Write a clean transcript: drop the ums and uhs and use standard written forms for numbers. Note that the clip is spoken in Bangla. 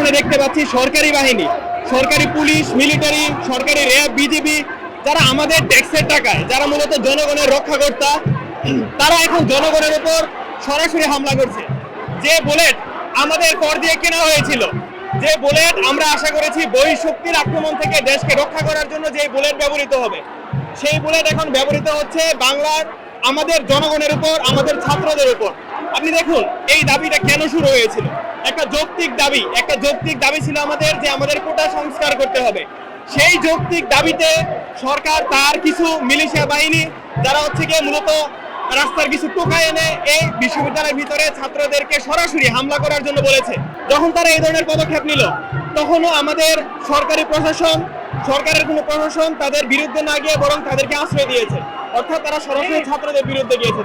এখানে দেখতে পাচ্ছি সরকারি বাহিনী, সরকারি পুলিশ, মিলিটারি, সরকারি র্যাব, বিজিবি, যারা আমাদের ট্যাক্সের টাকায়, যারা মূলত জনগণের রক্ষাকর্তা, তারা এখন জনগণের উপর সরাসরি হামলা করছে। যে বুলেট আমাদের কর দিয়ে কেনা হয়েছিল, যে বুলেট আমরা আশা করেছি বহিঃশক্তির আক্রমণ থেকে দেশকে রক্ষা করার জন্য যে বুলেট ব্যবহৃত হবে, সেই বুলেট এখন ব্যবহৃত হচ্ছে বাংলার আমাদের জনগণের উপর, আমাদের ছাত্রদের উপর। আপনি দেখুন এই দাবিটা কেন শুরু হয়েছিল। একটা যৌক্তিক দাবি ছিল আমাদের, যে আমাদের কোটা সংস্কার করতে হবে। সেই যৌক্তিক দাবিতে সরকার তার কিছু মিলিশিয়া বাহিনী, যারা হচ্ছে গিয়ে মূলত রাস্তার কিছু টোকা এনে এই বিশ্ববিদ্যালয়ের ভিতরে ছাত্রদেরকে সরাসরি হামলা করার জন্য বলেছে। যখন তারা এই ধরনের পদক্ষেপ নিল, তখনও আমাদের সরকারের কোনো প্রশাসন তাদের বিরুদ্ধে না গিয়ে বরং তাদেরকে আশ্রয় দিয়েছে, অর্থাৎ তারা সরাসরি ছাত্রদের বিরুদ্ধে গিয়েছে।